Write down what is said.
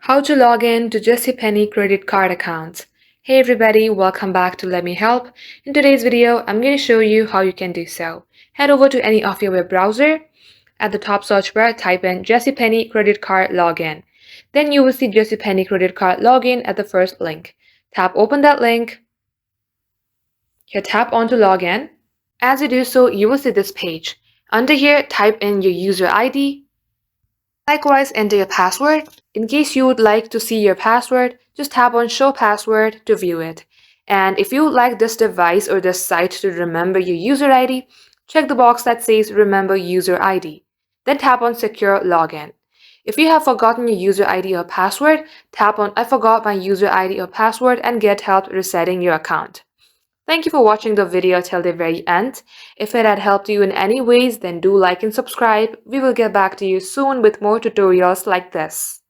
How to log in to JCPenney credit card accounts. Hey everybody, welcome back to Let Me Help. In today's video, I'm going to show you how you can do so. Head over to any of your web browser. At the top search bar, type in JCPenney credit card login. Then you will see JCPenney credit card login at the first link. Tap open that link. Here tap on to login. As you do so, you will see this page. Under here, type in your user ID. Likewise, enter your password. In case you would like to see your password, just tap on Show Password to view it. And if you would like this device or this site to remember your user ID, check the box that says Remember User ID. Then tap on Secure Login. If you have forgotten your user ID or password, tap on I forgot my user ID or password and get help resetting your account. Thank you for watching the video till the very end. If it had helped you in any ways, then do like and subscribe. We will get back to you soon with more tutorials like this.